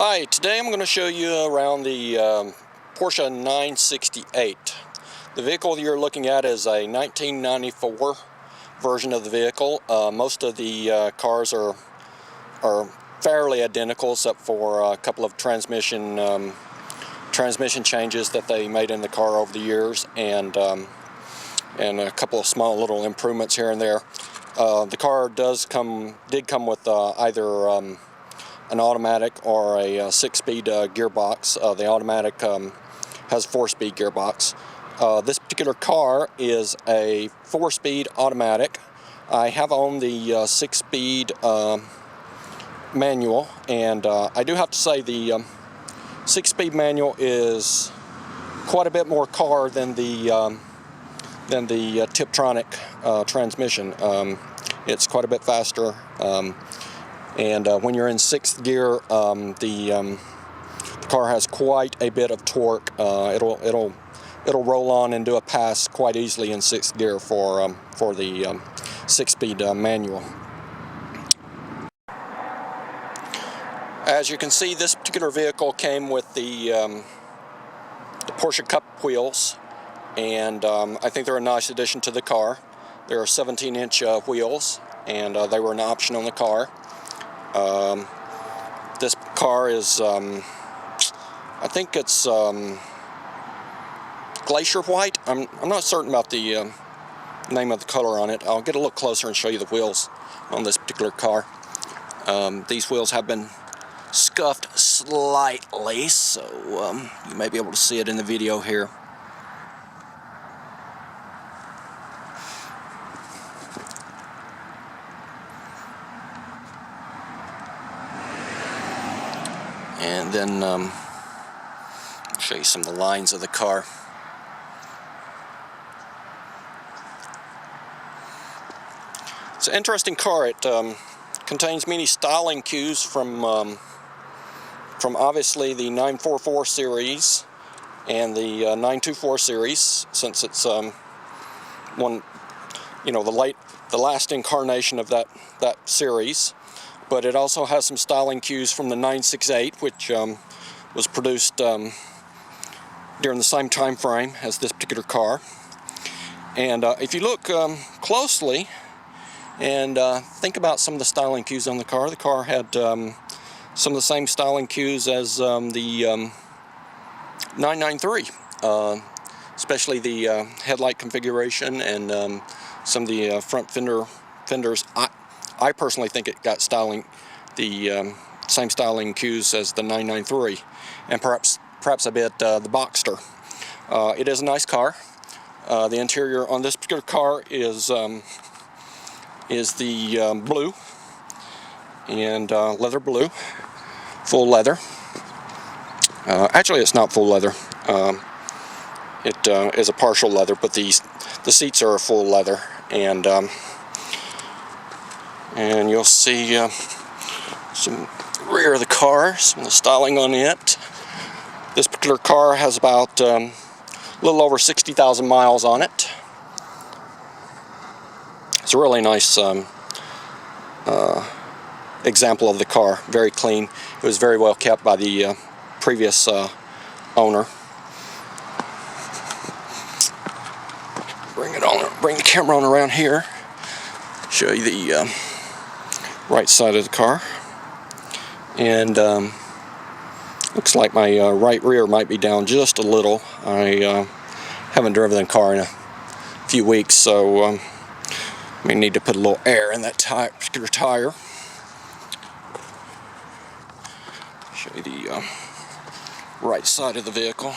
Hi, today I'm going to show you around the Porsche 968. The vehicle you're looking at is a 1994 version of the vehicle. Most of the cars are fairly identical except for a couple of transmission changes that they made in the car over the years, and a couple of small little improvements here and there. The car did come with either an automatic or a 6-speed gearbox. The automatic has a 4-speed gearbox. This particular car is a 4-speed automatic. I have owned the 6-speed manual, and I do have to say the 6-speed manual is quite a bit more car than the Tiptronic transmission. It's quite a bit faster. And when you're in 6th gear, the car has quite a bit of torque. It'll roll on and do a pass quite easily in 6th gear for the 6-speed manual. As you can see, this particular vehicle came with the Porsche Cup wheels, and I think they're a nice addition to the car. They're 17-inch wheels, and they were an option on the car. This car is, I think it's glacier white. I'm not certain about the name of the color on it. I'll get a look closer and show you the wheels on this particular car. These wheels have been scuffed slightly, so you may be able to see it in the video here. And then I'll show you some of the lines of the car. It's an interesting car. It contains many styling cues from obviously the 944 series and the 924 series, since it's the last incarnation of that series. But it also has some styling cues from the 968, which was produced during the same time frame as this particular car. And if you look closely and think about some of the styling cues on the car had some of the same styling cues as the 993, especially the headlight configuration and some of the front fenders. I personally think it got the same styling cues as the 993, and perhaps a bit the Boxster. It is a nice car. The interior on this particular car is the blue and leather blue, full leather. Actually, it's not full leather. It is a partial leather, but the seats are full leather, and you'll see some rear of the car, some of the styling on it. This particular car has about a little over 60,000 miles on it. It's a really nice example of the car. Very clean. It was very well kept by the previous owner. Bring the camera on around here. Show you the right side of the car, and looks like my right rear might be down just a little. I haven't driven the car in a few weeks, so may need to put a little air in that particular tire. Show you the right side of the vehicle.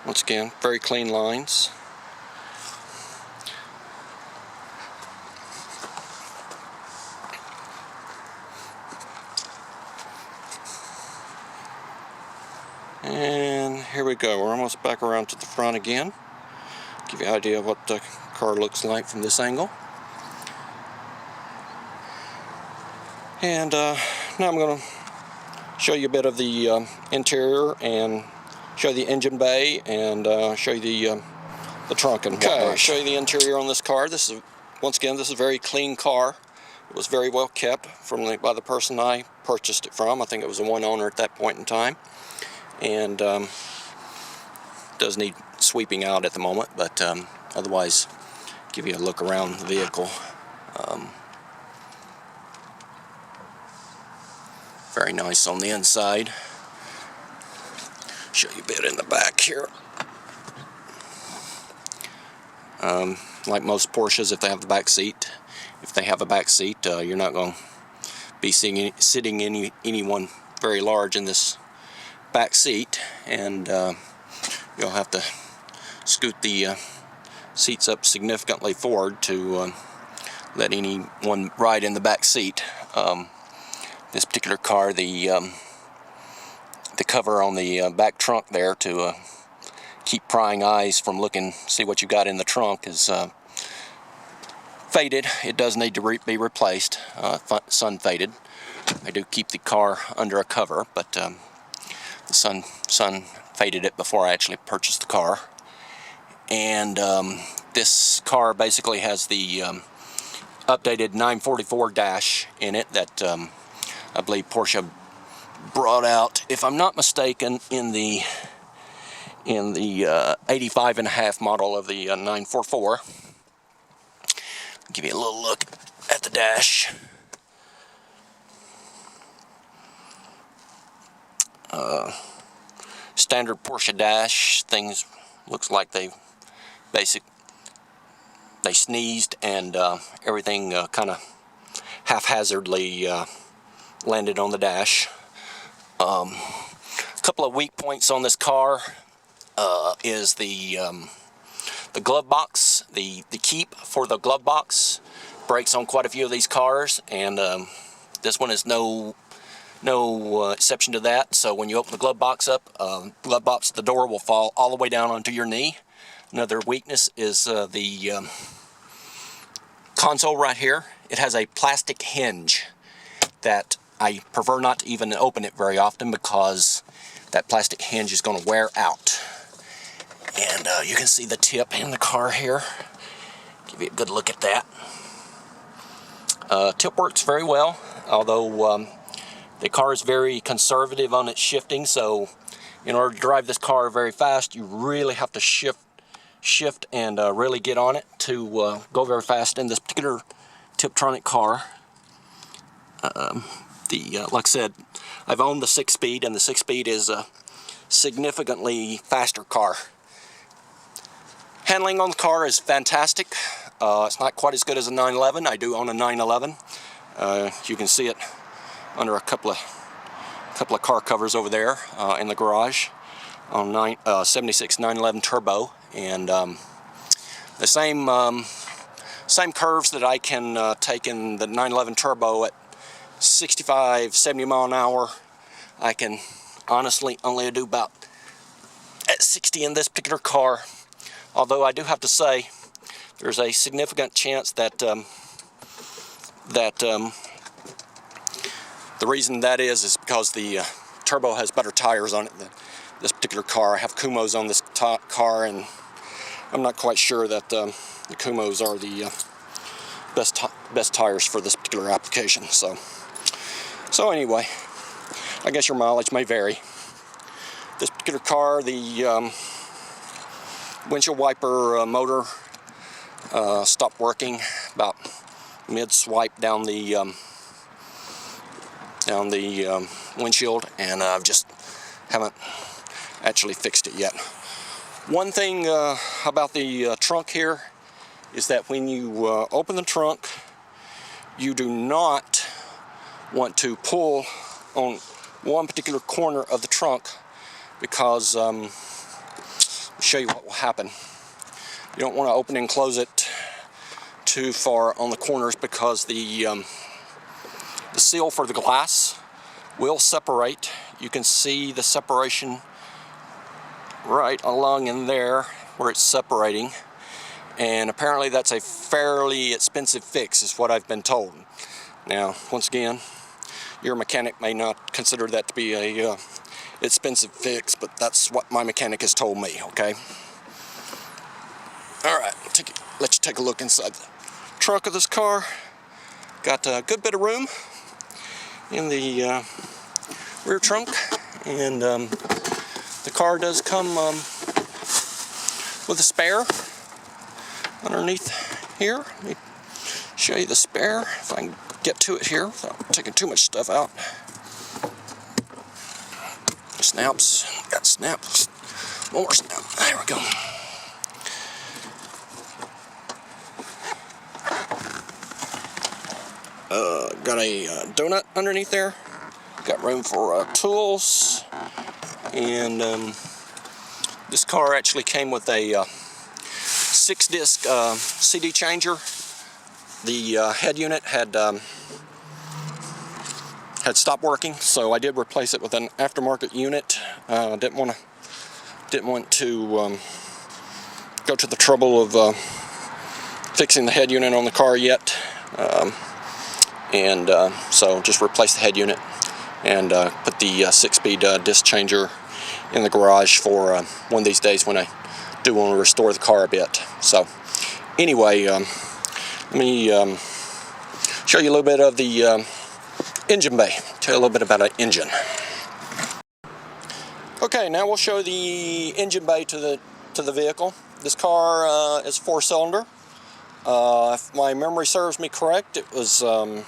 Once again, very clean lines. And here we go. We're almost back around to the front again. Give you an idea of what the car looks like from this angle. And now I'm going to show you a bit of the interior, and show you the engine bay, and show you the trunk and whatnot. Okay, show you the interior on this car. This is once again, this is a very clean car. It was very well kept by the person I purchased it from. I think it was a one owner at that point in time. And does need sweeping out at the moment, but otherwise, give you a look around the vehicle. Very nice on the inside. Show you a bit in the back here. Like most Porsches, if they have the back seat, you're not going to be sitting anyone very large in this back seat, and you'll have to scoot the seats up significantly forward to let anyone ride in the back seat. This particular car, the cover on the back trunk there to keep prying eyes from see what you got in the trunk is faded. It does need to be replaced, sun faded. I do keep the car under a cover, but the sun faded it before I actually purchased the car. And this car basically has the updated 944 dash in it that I believe Porsche brought out, if I'm not mistaken, in the 85.5 model of the 944. Give you a little look at the dash. Standard Porsche dash things looks like they sneezed and everything kind of haphazardly landed on the dash. A couple of weak points on this car is the glove box. The keep for the glove box breaks on quite a few of these cars, and this one is no exception to that. So when you open the glove box up, the door will fall all the way down onto your knee. Another weakness is the console right here. It has a plastic hinge that I prefer not to even open it very often because that plastic hinge is going to wear out. And you can see the tip in the car here. Give you a good look at that. Tip works very well, although the car is very conservative on its shifting, so in order to drive this car very fast, you really have to shift and really get on it to go very fast in this particular Tiptronic car. Like I said, I've owned the 6-speed, and the 6-speed is a significantly faster car. Handling on the car is fantastic. It's not quite as good as a 911. I do own a 911. You can see it under a couple of car covers over there in the garage on 76 911 Turbo, and the same curves that I can take in the 911 Turbo at 65, 70 mile an hour, I can honestly only do about at 60 in this particular car. Although I do have to say, there's a significant chance that the reason that is because the Turbo has better tires on it than this particular car. I have Kumos on this car, and I'm not quite sure that the Kumos are the best tires for this particular application. So anyway, I guess your mileage may vary. This particular car, the windshield wiper motor stopped working about mid-swipe down the windshield, and I just haven't actually fixed it yet. One thing about the trunk here is that when you open the trunk, you do not want to pull on one particular corner of the trunk, because let me show you what will happen. You don't want to open and close it too far on the corners, because the seal for the glass will separate. You can see the separation right along in there where it's separating, and apparently that's a fairly expensive fix, is what I've been told. Now, once again, your mechanic may not consider that to be a expensive fix, but that's what my mechanic has told me, okay? Alright, let you take a look inside the trunk of this car. Got a good bit of room in the rear trunk, and the car does come with a spare underneath here. Let me show you the spare if I can get to it here without taking too much stuff out. Snaps, got snaps, more snap. There we go. Got a donut underneath there. Got room for tools, and this car actually came with a 6-disc CD changer. The head unit had stopped working, so I did replace it with an aftermarket unit. Didn't want to go to the trouble of fixing the head unit on the car yet. So just replaced the head unit and put the 6-speed disc changer in the garage for one of these days when I do want to restore the car a bit. So anyway, let me show you a little bit of the engine bay. Tell you a little bit about an engine. Okay, now we'll show the engine bay to the vehicle. This car is 4-cylinder. If my memory serves me correct, it was a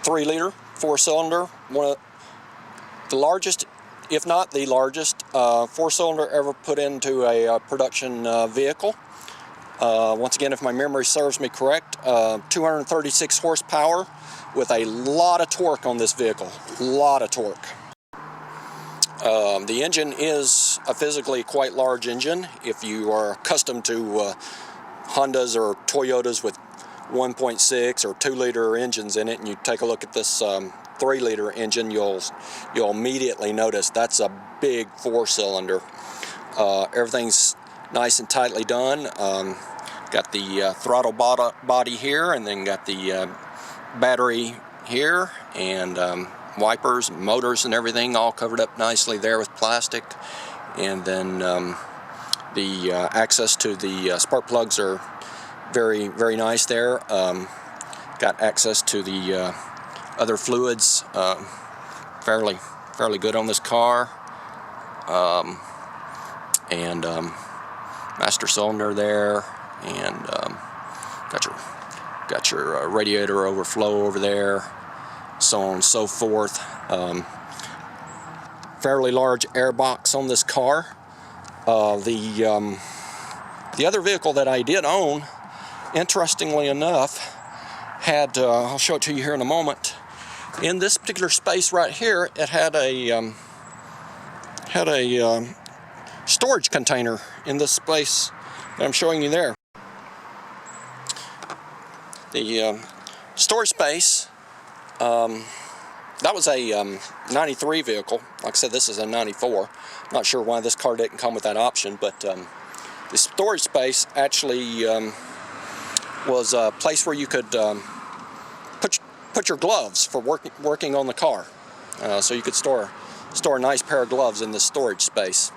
3-liter 4-cylinder, one of the largest, if not the largest, 4-cylinder ever put into a production vehicle. Once again, if my memory serves me correct, 236 horsepower with a lot of torque on this vehicle. A lot of torque. The engine is a physically quite large engine. If you are accustomed to Hondas or Toyotas with 1.6 or 2-liter engines in it, and you take a look at this 3-liter engine, you'll immediately notice that's a big 4-cylinder. Everything's nice and tightly done. Got the throttle body here, and then got the battery here, and wipers, motors, and everything all covered up nicely there with plastic. And then the access to the spark plugs are very, very nice there. Got access to the other fluids, fairly good on this car. Master cylinder there, and got your radiator overflow over there, so on and so forth. Fairly large air box on this car. The other vehicle that I did own, interestingly enough, had I'll show it to you here in a moment. In this particular space right here, it had a storage container in this space that I'm showing you there. The storage space, that was a 93 vehicle. Like I said, this is a 94. Not sure why this car didn't come with that option, but the storage space actually was a place where you could put your gloves for working on the car. So you could store a nice pair of gloves in this storage space.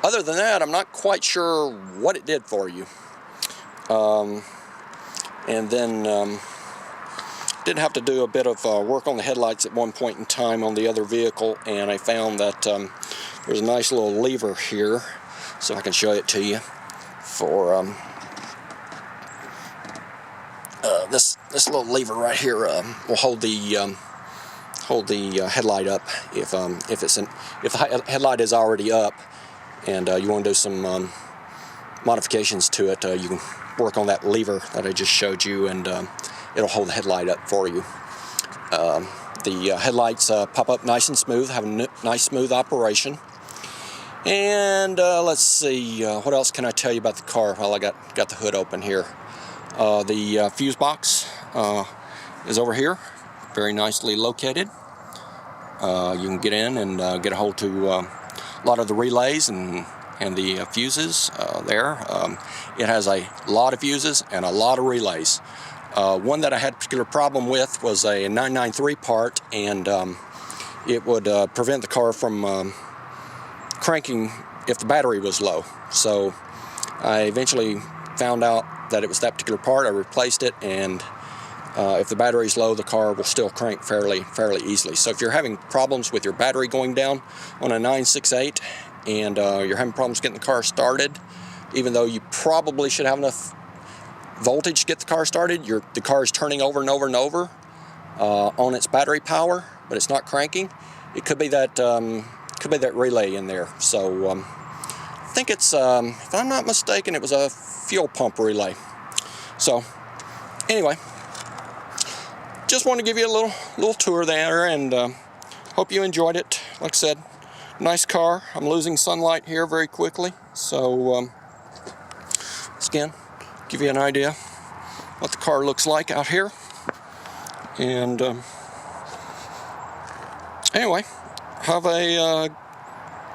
Other than that, I'm not quite sure what it did for you. And then did have to do a bit of work on the headlights at one point in time on the other vehicle, and I found that there's a nice little lever here, so I can show it to you. For this little lever right here will hold the headlight up if the headlight is already up, and you want to do some modifications to it. You can work on that lever that I just showed you, and it'll hold the headlight up for you. The headlights pop up nice and smooth, have a nice smooth operation. And let's see, what else can I tell you about the car while I got the hood open here? The fuse box is over here, very nicely located. You can get in and get a hold to a lot of the relays and the fuses there. It has a lot of fuses and a lot of relays. One that I had a particular problem with was a 993 part, and it would prevent the car from cranking if the battery was low. So I eventually found out that it was that particular part. I replaced it, and if the battery's low, the car will still crank fairly easily. So if you're having problems with your battery going down on a 968 and you're having problems getting the car started, even though you probably should have enough voltage to get the car started, the car is turning over and over and over on its battery power, but it's not cranking. It could be that relay in there. So I think it's, if I'm not mistaken, it was a fuel pump relay. So anyway, just want to give you a little tour there, and hope you enjoyed it. Like I said, nice car. I'm losing sunlight here very quickly, so again, give you an idea what the car looks like out here. And anyway, have a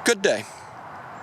good day.